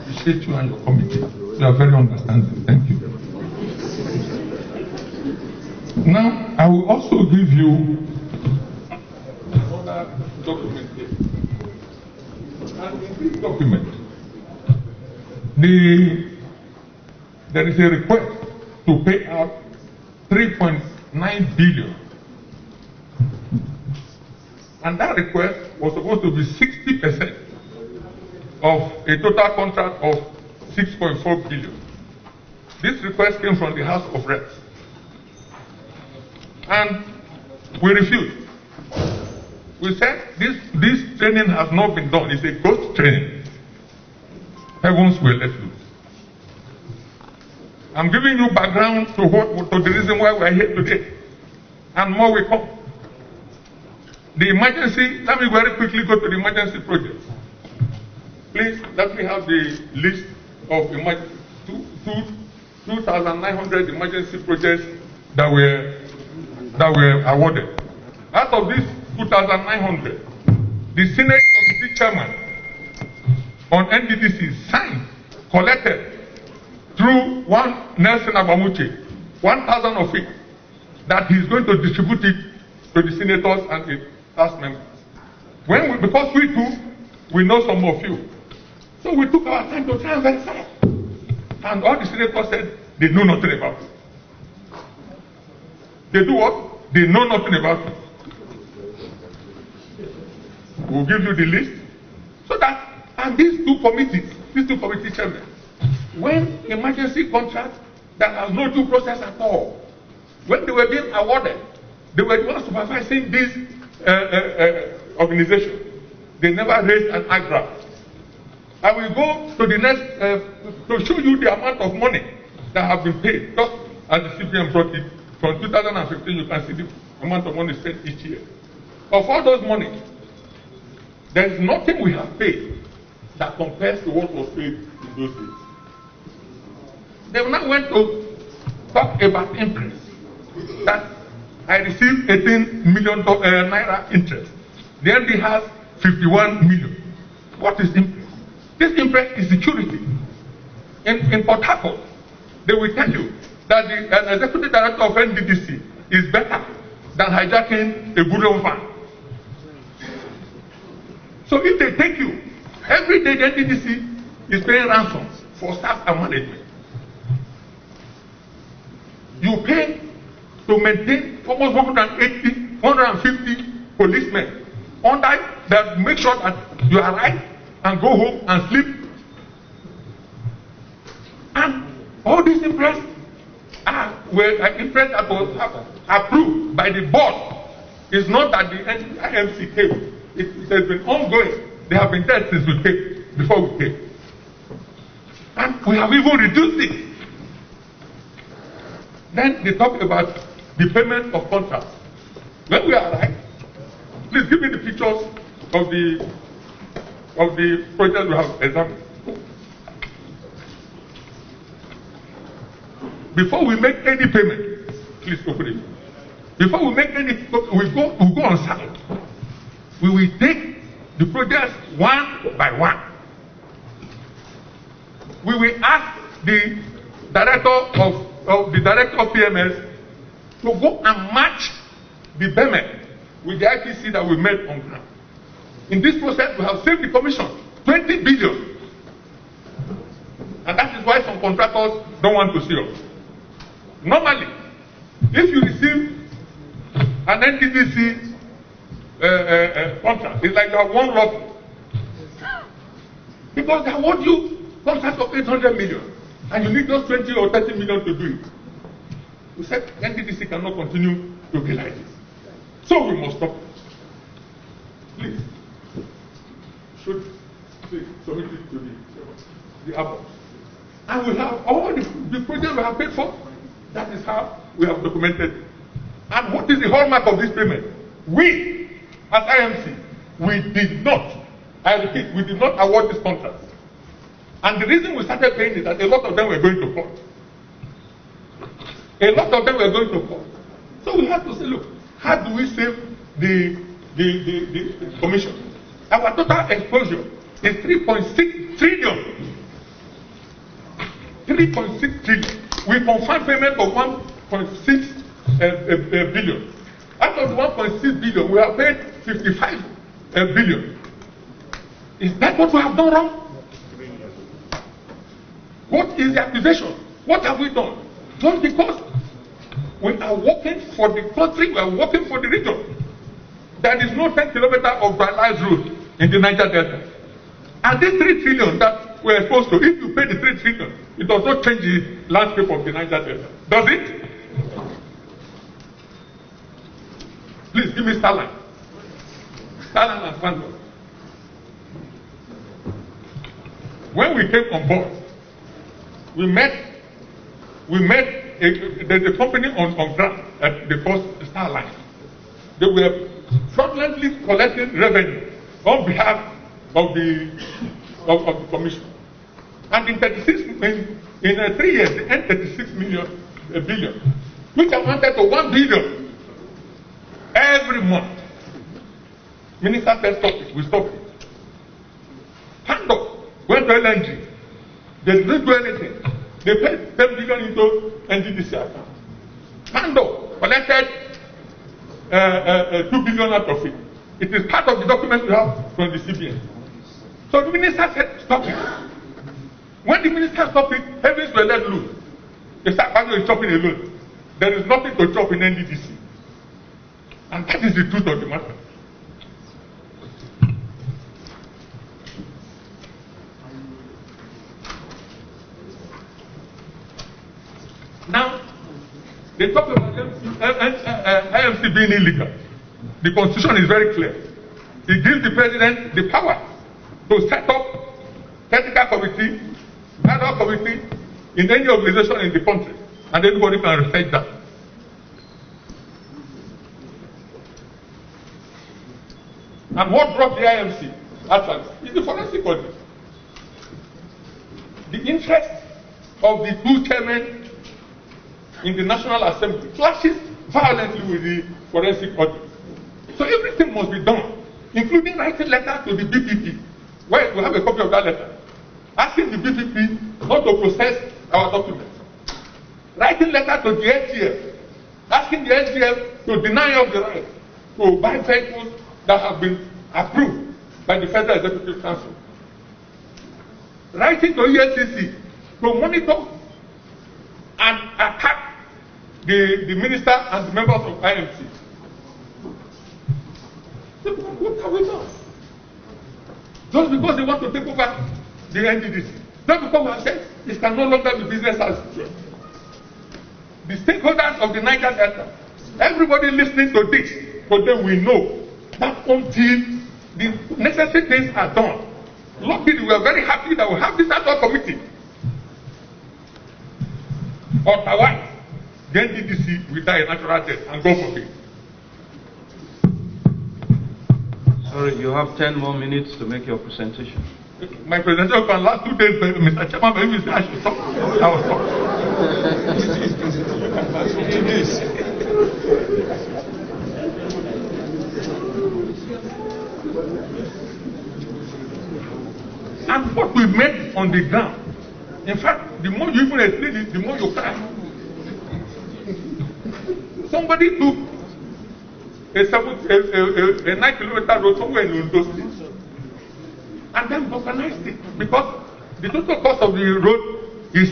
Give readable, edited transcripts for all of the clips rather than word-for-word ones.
appreciate you and your committee. You are very understanding. Thank you. Now, I will also give you another document here. And in this document, there is a request to pay out 3.9 billion. And that request was supposed to be 60% of a total contract of 6.4 billion. This request came from the House of Reps. And we refused. We said this training has not been done. It's a ghost training. Heavens will let loose. I'm giving you background to the reason why we are here today. And more will come. The emergency, let me very quickly go to the emergency projects. Please, let me have the list of 2,900 emergency projects that were awarded. Out of these 2,900, the Senate Committee Chairman on NDDC signed, collected through one Nelson Abamuche, 1,000 of it, that he's going to distribute it to the senators and the House members. Because we too, we know some of you. So we took our time to try and verify. And all the senators said they know nothing about it. They do what? They know nothing about it. We'll give you the list. So that, and these two committee chairmen, when emergency contract that has no due process at all, when they were being awarded, they were the ones supervising this organization. They never raised an eyebrow. I will go to the next to show you the amount of money that have been paid. Just as the CPM brought it from 2015, you can see the amount of money spent each year. Of all those money, there is nothing we have paid that compares to what was paid in those days. They now went to talk about interest. That I received 18 million naira interest. The MD has 51 million. What is interest? This interest is security. In Port Harcourt, they will tell you that an executive director of NDDC is better than hijacking a bullion van. So if they take you, every day the NDDC is paying ransoms for staff and management. You pay to maintain almost 150 policemen under that make sure that you arrive and go home and sleep. And all these interests were interest that was approved by the board. It's not that the IMC came. It has been ongoing. They have been there since we came, before we came. And we have even reduced it. Then they talk about the payment of contracts. When we arrive, please give me the pictures of the projects we have examined. Before we make any payment, please open it. Before we make any, we go on site. We will take the projects one by one. We will ask the director of PMS to go and match the payment with the IPC that we made on ground. In this process, we have saved the commission 20 billion. And that is why some contractors don't want to see us. Normally, if you receive an NDDC contract, it's like you have one lottery. Because they award you contract of 800 million, and you need just 20 or 30 million to do it. We said NDDC cannot continue to be like this. So we must stop it. Please, should please submit it to the ABOS. And we have all the projects we have paid for. That is how we have documented it. And what is the hallmark of this payment? We, as IMC, we did not, I repeat, we did not award this contract. And the reason we started paying is that a lot of them were going to court. A lot of them were going to court. So we had to say, look, how do we save the commission? Our total exposure is 3.6 trillion. 3.6 trillion. We confirmed payment of 1.6 billion. Out of the 1.6 billion, we have paid 55 billion. Is that what we have done wrong? What is the accusation? What have we done? Just because we are working for the country, we are working for the region. There is no 10 kilometers of balanced road in the Niger Delta. And this 3 trillion that we are supposed to, if you pay the 3 trillion, it does not change the landscape of the Niger Delta. Does it? Please give me Starline. Starline and Fandor. When we came on board, we met there's a company on ground at the first Starline. They were fraudulently collecting revenue on behalf of the commission. And in 3 years, they earned 36 billion, which amounted to 1 billion every month. Minister said stop it, we stop it. Fandor went to LNG. They didn't do anything. They paid 10 billion into NDDC account. Fandor collected 2 billion out of it. It is part of the document we have from the CBN. So the minister said, stop it. When the minister stopped it, heavens were let loose. The Fandor is chopping alone. There is nothing to chop in NDDC. And that is the truth of the matter. Now, they talk about IMC being illegal. The constitution is very clear. It gives the president the power to set up technical committee, ad hoc committee in any organization in the country, and anybody can reflect that. And what brought the IMC actually is the forensic audit. The interest of the 2 chairmen in the National Assembly clashes violently with the forensic audit. So everything must be done, including writing letters to the BPP. Well, we have a copy of that letter, asking the BPP not to process our documents. Writing letter to the SGF, asking the SGF to deny us the right to buy vehicles that have been approved by the Federal Executive Council. Writing to EFCC to monitor and attack the minister and the members of IMC. What have we done? Just because they want to take over the NDDC. Just because we have said it can no longer be business as usual. The stakeholders of the Niger Delta, everybody listening to this, today we know that until the necessary things are done, luckily we are very happy that we have this ad hoc committee. Otherwise, the NDDC will die a natural death and go for it. Sorry, you have 10 more minutes to make your presentation. My presentation can last 2 days, Mr. Chairman, but if you say I should stop, I will stop. And what we met on the ground, in fact, the more you even explain it, the more you cry. Somebody took a 9-kilometer road somewhere in Ondo State and then organized it because the total cost of the road is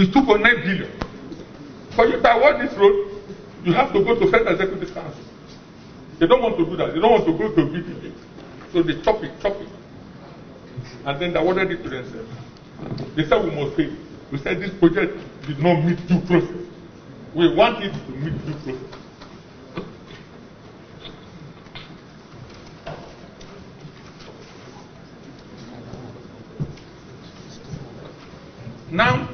2.9 billion. For you to award this road, you have to go to Federal Executive Council. They don't want to do that. They don't want to go to BPP. So they chop it. And then they awarded it to themselves. They said we must pay. We said this project did not meet due process. We want it to meet due process. Now,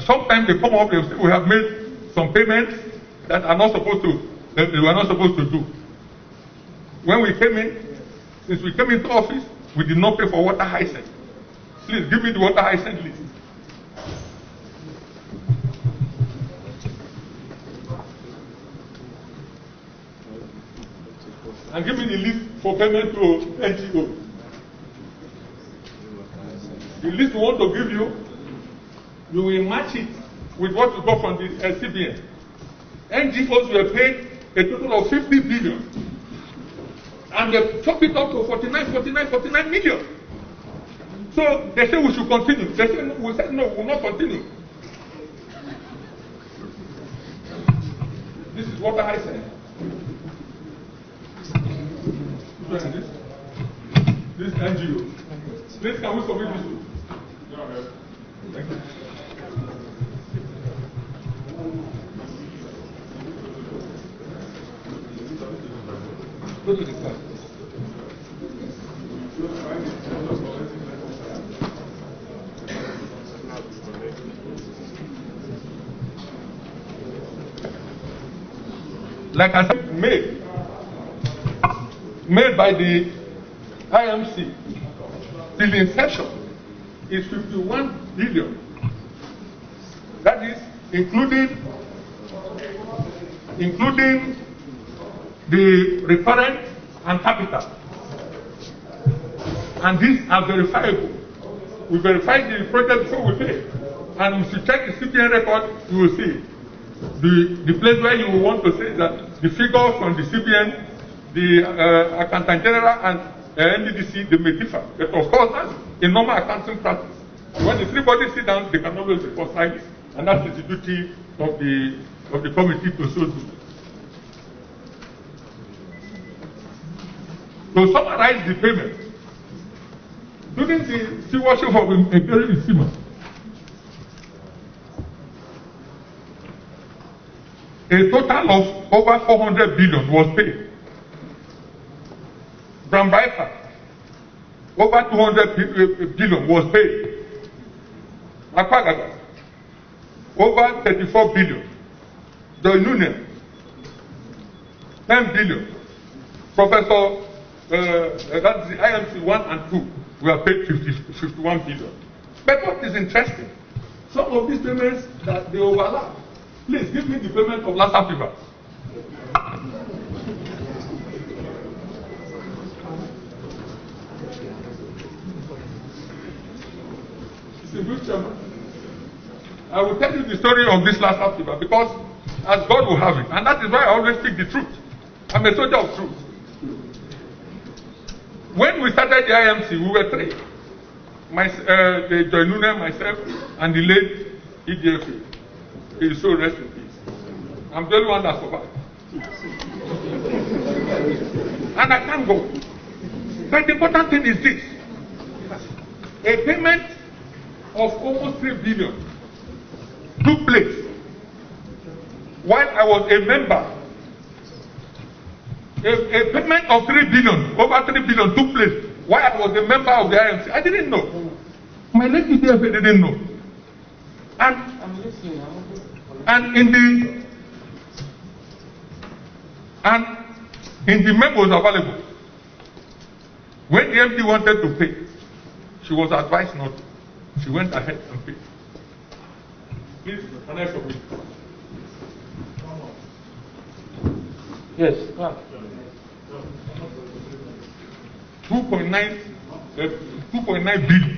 sometimes they come up, they say we have made some payments that are not supposed to, that we were not supposed to do. When we came in, since we came into office, we did not pay for water hyacinth. Please give me the water hyacinth list. And give me the list for payment to NGO. The list we want to give you, you will match it with what you got from the CBN. NGOs were paid a total of 50 billion. And they chopped it up to 49 million. So they say we should continue. They say no, we said no, we will not continue. This is what I said. This NGO. Please, can we submit this to? Thank you. Go to the class. Like I said, made by the IMC till inception is 51 billion. That is including the referent and capital. And these are verifiable. We verified the project before we pay. And if you check the CPN record, you will see the place where you will want to say that the figures from the CPN, the Accountant General and NDDC, they may differ. But of course, that's a normal accounting practice. When the three bodies sit down, they can always reconcile it. And that is the duty of the committee to so do. To summarize the payment, during the stewardship of Ekeri Isima, a total of over 400 billion was paid. Brambaifa, over 200 billion was paid. Akwagaga, over 34 billion. The Union, 10 billion. Professor, that's the IMC 1 and 2, we are paid 51 billion. But what is interesting, some of these payments that they overlap. Please give me the payment of Lassa fever. It's a good chairman. I will tell you the story of this Lassa fever because as God will have it, and that is why I always speak the truth. I'm a soldier of truth. When we started the IMC, we were three. The Joy Nuna, myself, and the late EDFA. He is so rest in peace. I'm the only one that survived. And I can't go. But the important thing is this. A payment of almost 3 billion took place while I was a member. A payment of 3 billion, over 3 billion took place while I was a member of the IMC. I didn't know. My late EDFA didn't know. And in the memos available, when the MD wanted to pay, she was advised not to. She went ahead and paid. Please, can I submit? Yes. 2.9 billion.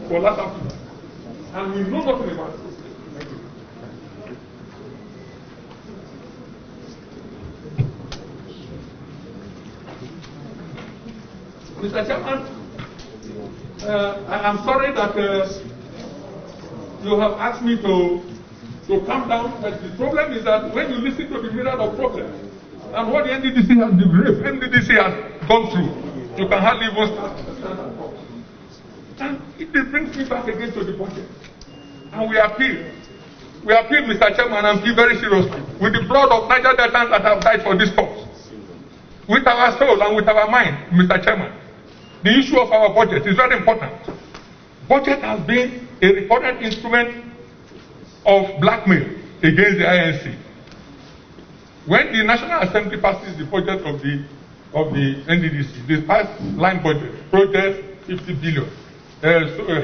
For last Africa. And we know nothing about it. Mr. Chairman, I am sorry that you have asked me to calm down, but the problem is that when you listen to the myriad of problems and what the NDDC has gone through, you can hardly even stand and talk. And it brings me back again to the budget. And we appeal. We appeal, Mr. Chairman, and appeal very seriously, with the blood of Niger Deltans that have died for this cause. With our soul and with our mind, Mr. Chairman. The issue of our budget is very important. Budget has been a recorded instrument of blackmail against the INC. When the National Assembly passes the budget of the NDDC, they pass line budget, projects 50 billion,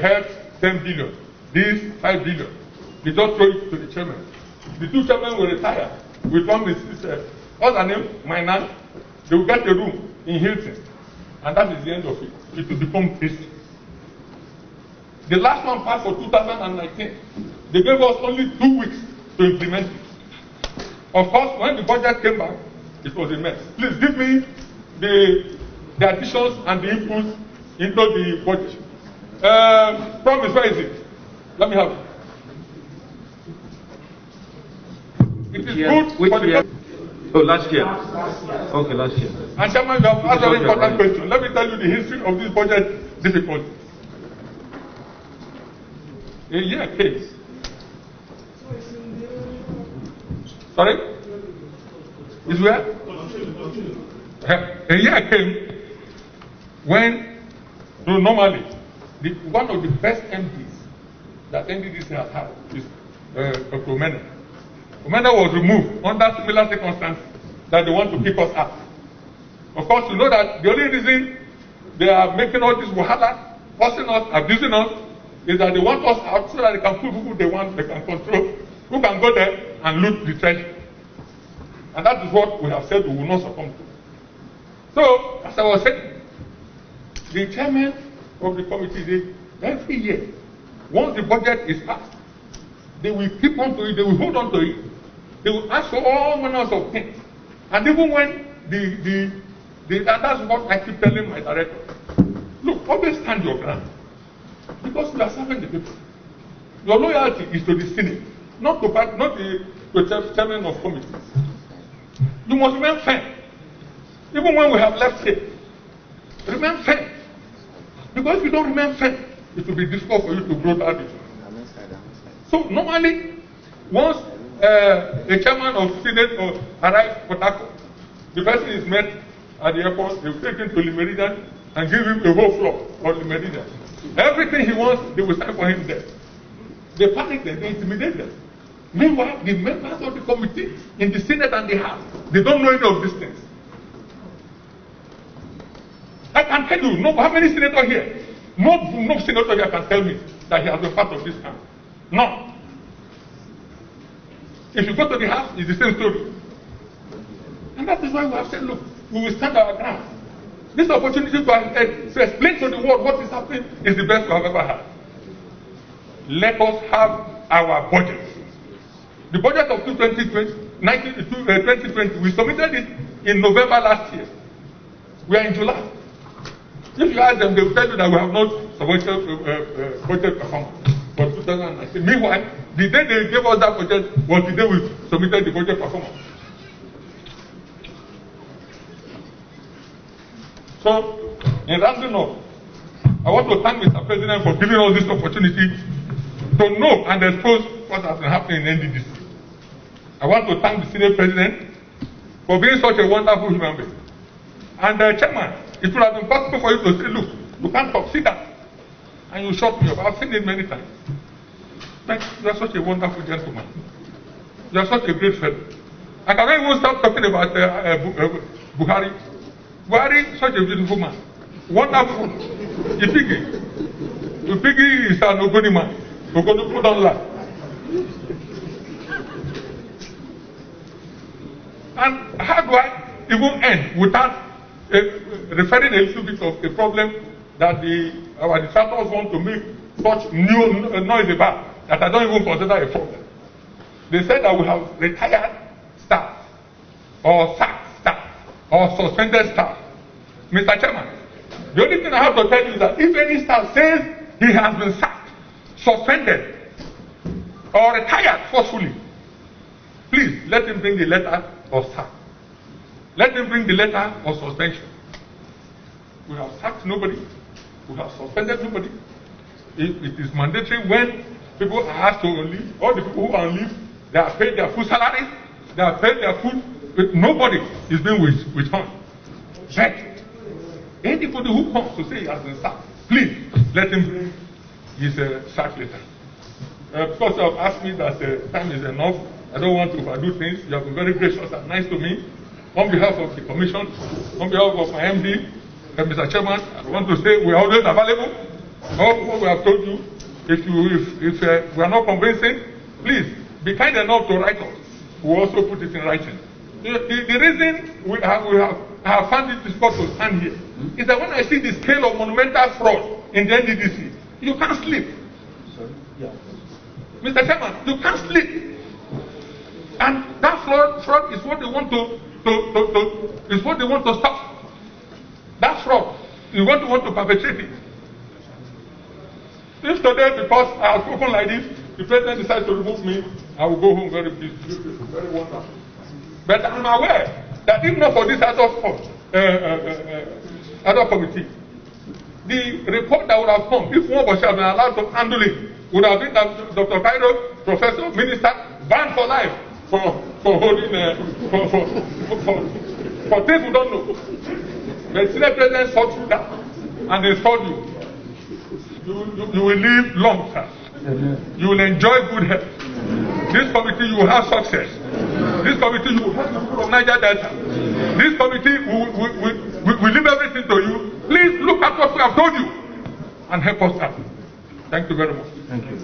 health 10 billion, this 5 billion. They just throw it to the chairman. The two chairmen will retire with one Mrs. What's her name? My nan. They will get a room in Hilton. and that is the end of it. It will become history. The last one passed for 2019. They gave us only 2 weeks to implement it. Of course, when the budget came back, it was a mess. Please give me the additions and the inputs into the budget. Promise, where is it? Let me have it. It is good for the year? Oh, last year. Okay, last year. And Chairman, you have asked a very important question. Let me tell you the history of this budget difficulty. A year came. Sorry? Is where? A year came when, normally, one of the best MDs that NDDC has had is Dr. Omena. Omena was removed under similar circumstances that they want to kick us out. Of course, you know that the only reason they are making all this wahala, forcing us, abusing us, is that they want us out so that they can put people they want, they can control, who can go there and loot the treasury. And that is what we have said we will not succumb to. So, as I was saying, the chairman of the committee, every year, once the budget is passed, they will keep on to it, they will hold on to it, they will ask for all manners of things. And even when and that's what I keep telling my director, look, always stand your ground, because you are serving the people. Your loyalty is to the Senate, not to the chairman of committees. You must remain fair. Even when we have left here, remain fair. Because if you don't remain fair, it will be difficult for you to grow that. So normally, once a chairman of Senate arrives for Port, the person is met at the airport, they will take him to the Meridian and give him a whole floor for the Meridian. Everything he wants, they will sign for him there. They panic them, they intimidate them. Meanwhile, the members of the committee in the Senate and the House, they don't know any of these things. I can tell you, how many senators here? No senator here can tell me that he has been part of this camp. None. If you go to the House, it's the same story. And that is why we have said, look, we will stand our ground. This opportunity to explain to the world what is happening is the best we have ever had. Let us have our budget. The budget of 2020, we submitted it in November last year. We are in July. If you ask them, they will tell you that we have not submitted budget performance for 2019. Meanwhile, the day they gave us that budget was the day we submitted the budget performance. So, in rounding up, I want to thank Mr. President for giving us this opportunity to know and expose what has been happening in NDDC. I want to thank the Senate President for being such a wonderful human being. And the Chairman, it would have been possible for you to say, look, you can't talk, sit down. And you shut me up. I've seen it many times. But you are such a wonderful gentleman. You are such a great fellow. I cannot even stop talking about Buhari. Buhari, such a beautiful man. Wonderful. Ipigi is an Ogoni man. Ogoni put on lie. And how do I even end without referring a little bit of a problem that our detractors want to make such noise about that I don't even consider a problem. They said that we have retired staff, or sacked staff, or suspended staff. Mr. Chairman, the only thing I have to tell you is that if any staff says he has been sacked, suspended, or retired forcefully, please let him bring the letter of sack. Let him bring the letter of suspension. We have sacked nobody. We have suspended nobody. It is mandatory when people are asked to leave. All the people who are on leave, they are paid their full salaries. They are paid their food. Nobody is being withheld. But anybody who comes to say he has been sacked, please let him bring his sack letter. Because you have asked me that time is enough, I don't want to overdo things. You have been very gracious and nice to me. On behalf of the Commission, on behalf of my MD, Mr. Chairman, I want to say we are always available. All what we have told you, if we are not convincing, please be kind enough to write us. We will also put it in writing. The reason we have I have found it difficult to stand here is that when I see the scale of monumental fraud in the NDDC, you can't sleep. Sorry? Yeah. Mr. Chairman, you can't sleep. And that fraud is what they want to stop. That fraud, you want to perpetrate it. If today, because I have spoken like this, the president decides to remove me, I will go home very peaceful, very wonderful. But I'm aware that if not for this ad hoc committee, the report that would have come, if one was been allowed to handle it, would have been that Dr. Cairo, Professor, Minister, banned for life for holding for things we don't know. The Senate President saw through that and they told you. You will live long, sir. You will enjoy good health. This committee, you will have success. This committee, you will help the people of Niger Delta. This committee will leave everything to you. Please look at what we have told you and help us out. Thank you very much. Thank you.